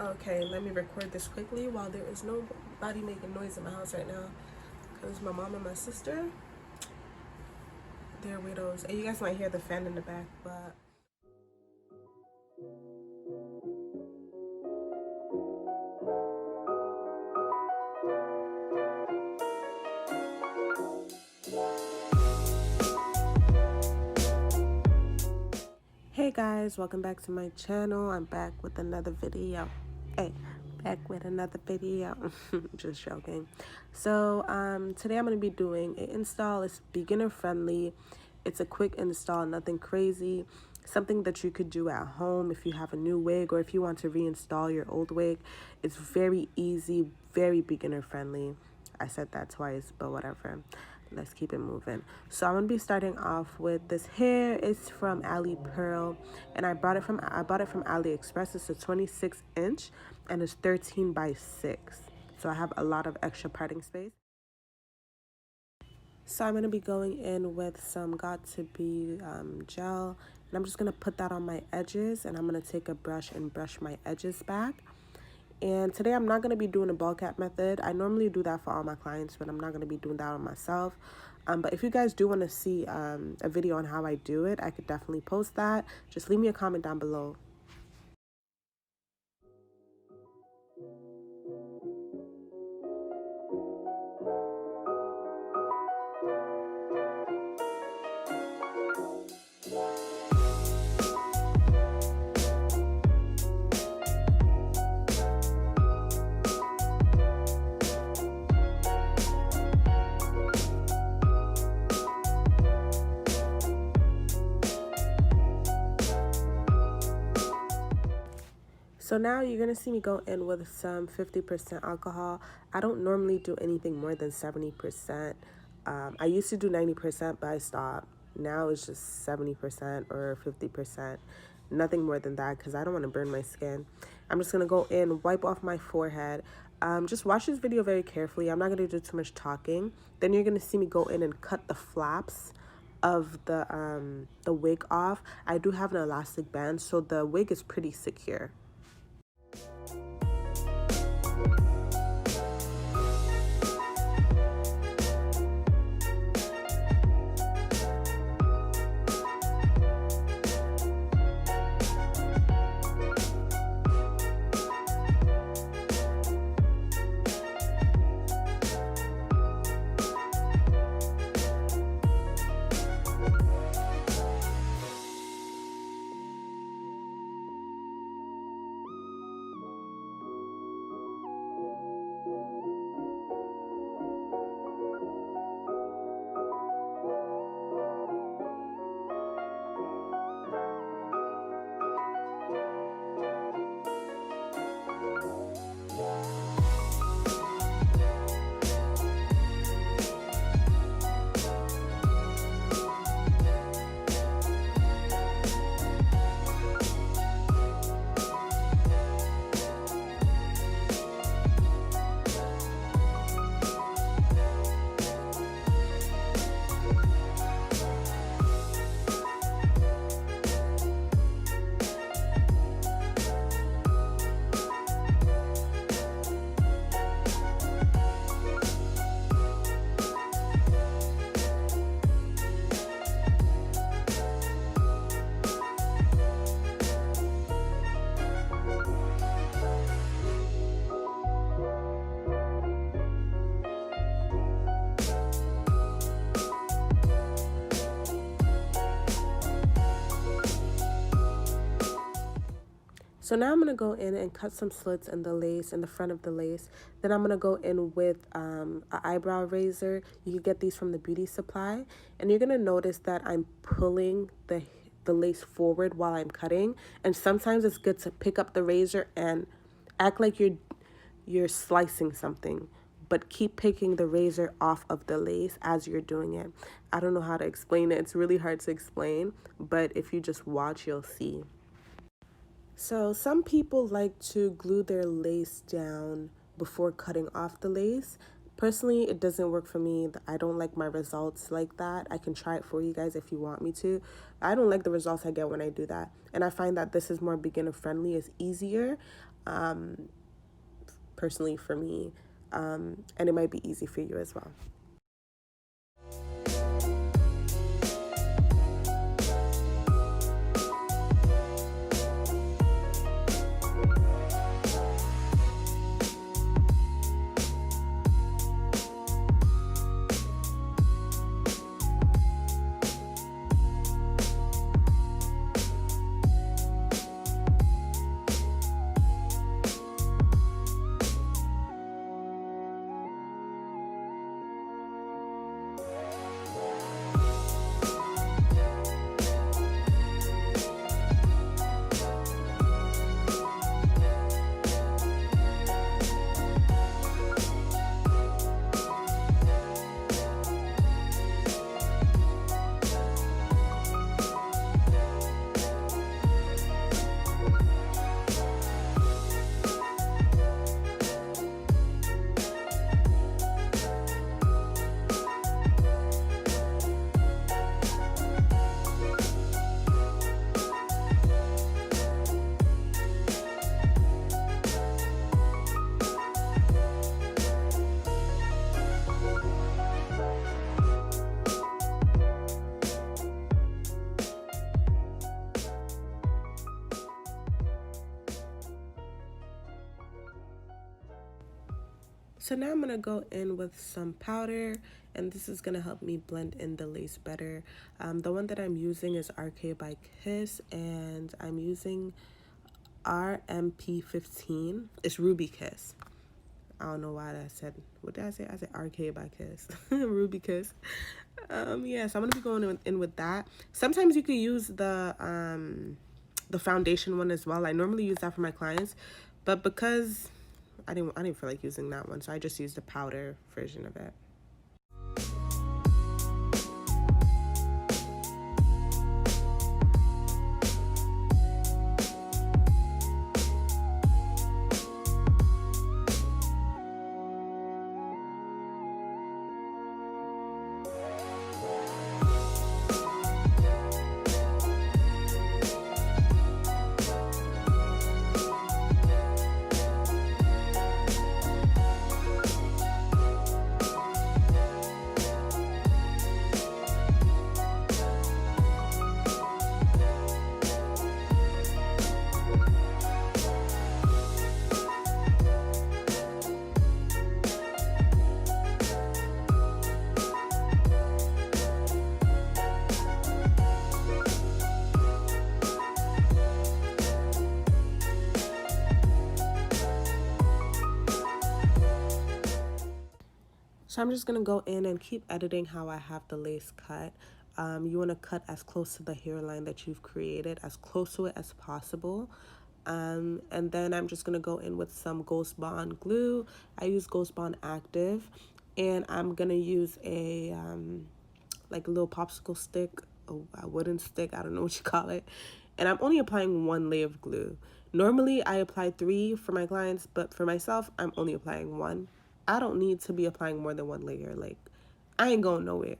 Okay, let me record this quickly while there is nobody making noise in my house right now. Because my mom and my sister, they're widows. And you guys might hear the fan in the back, but... Hey guys, welcome back to my channel. I'm back with another video. Just joking. So today I'm going to be doing an install. It's beginner friendly. It's a quick install, nothing crazy. Something that you could do at home if you have a new wig or if you want to reinstall your old wig. It's very easy, very beginner friendly. I said that twice, but whatever. Let's keep it moving. So I'm gonna be starting off with this hair. It's from Ali Pearl, and I bought it from AliExpress. It's a 26-inch and it's 13 by 6. So I have a lot of extra parting space. So I'm gonna be going in with some Got To Be gel, and I'm just gonna put that on my edges, and I'm gonna take a brush and brush my edges back. And today I'm not going to be doing a ball cap method. I normally do that for all my clients, but I'm not going to be doing that on myself. But if you guys do want to see a video on how I do it, I could definitely post that. Just leave me a comment down below. So now you're going to see me go in with some 50% alcohol. I don't normally do anything more than 70%. I used to do 90%, but I stopped. Now it's just 70% or 50%. Nothing more than that because I don't want to burn my skin. I'm just going to go in, wipe off my forehead. Just watch this video very carefully. I'm not going to do too much talking. Then you're going to see me go in and cut the flaps of the wig off. I do have an elastic band, so the wig is pretty secure. So now I'm going to go in and cut some slits in the lace, in the front of the lace. Then I'm going to go in with an eyebrow razor. You can get these from the beauty supply. And you're going to notice that I'm pulling the lace forward while I'm cutting. And sometimes it's good to pick up the razor and act like you're slicing something. But keep picking the razor off of the lace as you're doing it. I don't know how to explain it. It's really hard to explain. But if you just watch, you'll see. So some people like to glue their lace down before cutting off the lace. Personally, it doesn't work for me. I don't like my results like that. I can try it for you guys if you want me to. I don't like the results I get when I do that. And I find that this is more beginner friendly. It's easier, personally for me. And it might be easy for you as well. So now I'm going to go in with some powder, and this is going to help me blend in the lace better. The one that I'm using is RK by Kiss, and I'm using RMP15. It's Ruby Kiss. I don't know why I said, what did I say? I said RK by Kiss. Ruby Kiss. Yeah, so I'm going to be going in with that. Sometimes you could use the foundation one as well. I normally use that for my clients, but because I didn't feel like using that one, so I just used the powder version of it. So I'm just going to go in and keep editing how I have the lace cut. You want to cut as close to the hairline that you've created, as close to it as possible. And then I'm just going to go in with some Ghost Bond glue. I use Ghost Bond Active. And I'm going to use a like a little popsicle stick, a wooden stick, I don't know what you call it. And I'm only applying one layer of glue. Normally, I apply 3 for my clients, but for myself, I'm only applying 1. I don't need to be applying more than 1 layer. Like, I ain't going nowhere.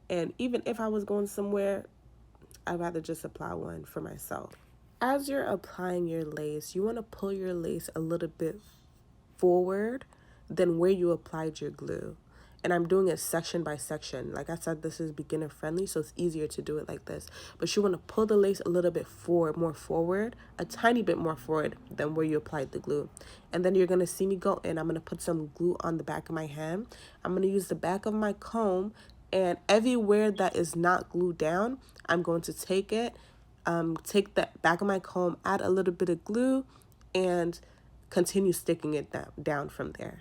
And even if I was going somewhere, I'd rather just apply 1 for myself. As you're applying your lace, you want to pull your lace a little bit forward than where you applied your glue. And I'm doing it section by section. Like I said, this is beginner friendly, so it's easier to do it like this. But you want to pull the lace a little bit more forward, a tiny bit more forward than where you applied the glue. And then you're going to see me go in. I'm going to put some glue on the back of my hand. I'm going to use the back of my comb, and everywhere that is not glued down, I'm going to take it, take the back of my comb, add a little bit of glue, and continue sticking it down from there.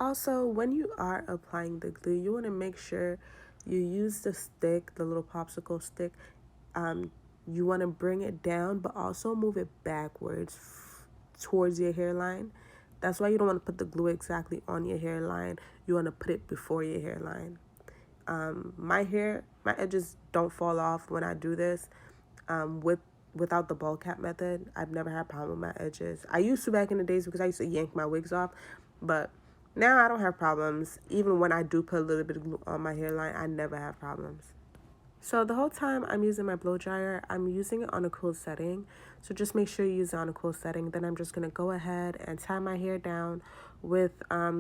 also, when you are applying the glue, you want to make sure you use the stick, the little popsicle stick. You want to bring it down, but also move it backwards towards your hairline. That's why you don't want to put the glue exactly on your hairline. You want to put it before your hairline. My edges don't fall off when I do this. Without the ball cap method, I've never had a problem with my edges. I used to back in the days because I used to yank my wigs off, but now I don't have problems. Even when I do put a little bit of glue on my hairline, I never have problems. So the whole time I'm using my blow dryer, I'm using it on a cool setting. So just make sure you use it on a cool setting. Then I'm just going to go ahead and tie my hair down with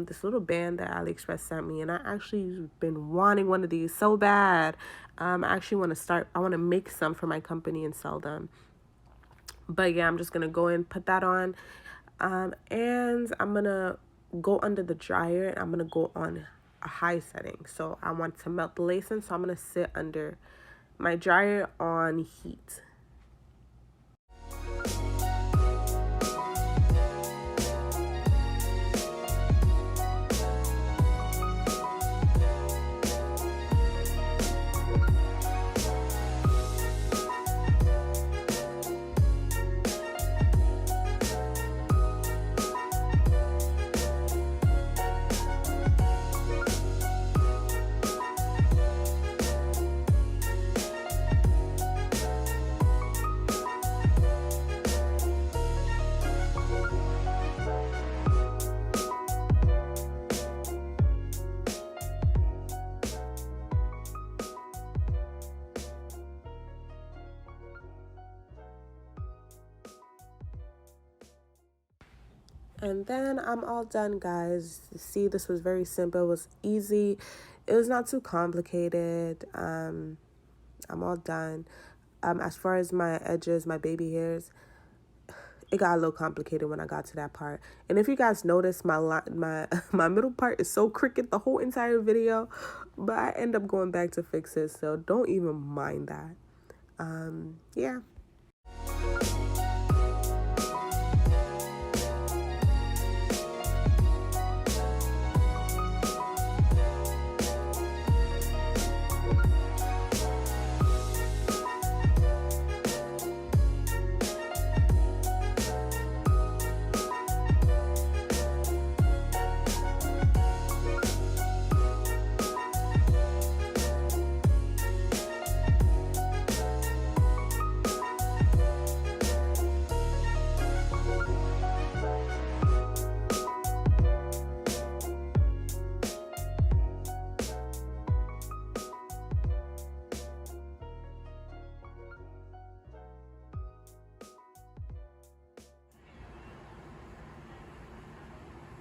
this little band that AliExpress sent me. And I actually been wanting one of these so bad. I actually want to make some for my company and sell them. But yeah, I'm just going to go in, put that on. And I'm going to go under the dryer and I'm going to go on a high setting. So I want to melt the lace in, so I'm going to sit under my dryer on heat. And then I'm all done, guys. See, this was very simple. It was easy. It was not too complicated. I'm all done. As far as my edges, my baby hairs, it got a little complicated when I got to that part. And if you guys notice, my middle part is so crooked the whole entire video, but I end up going back to fix it, so don't even mind that. Yeah.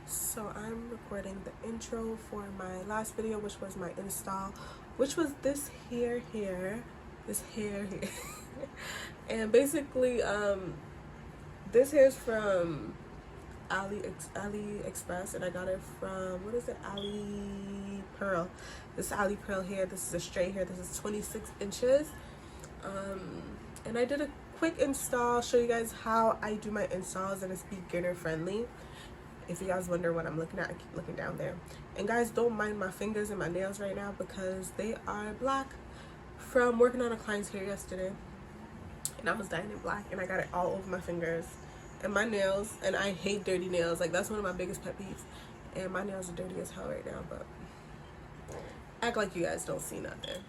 So I'm recording the intro for my last video, which was my install, which was this hair here. And basically this hair is from AliExpress, and I got it from, what is it, Ali Pearl. This is Ali Pearl hair. This is a straight hair. This is 26 inches. And I did a quick install, show you guys how I do my installs, and it's beginner friendly. If you guys wonder what I'm looking at, I keep looking down there. And guys, don't mind my fingers and my nails right now because they are black from working on a client's hair yesterday. And I was dyeing it black and I got it all over my fingers and my nails. And I hate dirty nails. Like, that's one of my biggest pet peeves. And my nails are dirty as hell right now, but act like you guys don't see nothing.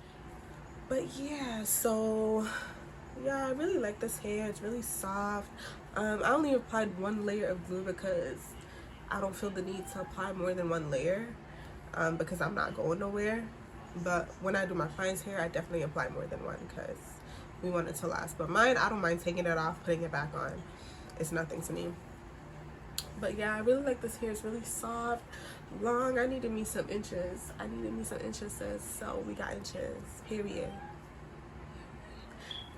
But yeah, so yeah, I really like this hair. It's really soft. I only applied one layer of glue because I don't feel the need to apply more than one layer because I'm not going nowhere. But when I do my client's hair, I definitely apply more than one because we want it to last. But mine, I don't mind taking it off, putting it back on. It's nothing to me. But yeah, I really like this hair. It's really soft, long. I needed me some inches. Sis. So we got inches, period.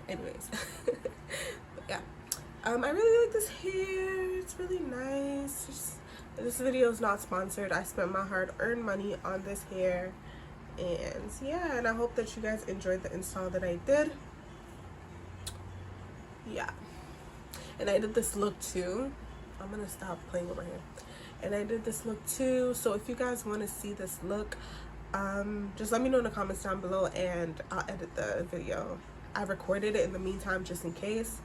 Anyways. But yeah, I really like this hair. It's really nice. This video is not sponsored. I spent my hard-earned money on this hair. And yeah, and I hope that you guys enjoyed the install that I did. Yeah. And I did this look too. I'm gonna stop playing with my hair. and I did this look too. So if you guys want to see this look, just let me know in the comments down below, and I'll edit the video. I recorded it in the meantime just in case,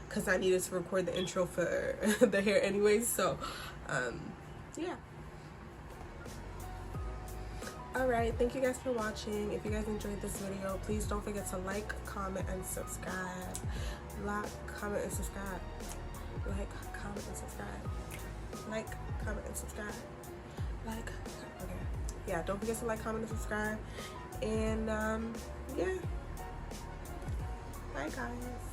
because I needed to record the intro for the hair anyways. So yeah. Alright, thank you guys for watching. If you guys enjoyed this video, please don't forget to like, comment, and subscribe. Like, comment, and subscribe. Like, comment, and subscribe. Like, comment, and subscribe. Like, okay. Yeah, don't forget to like, comment, and subscribe. And yeah. Bye guys.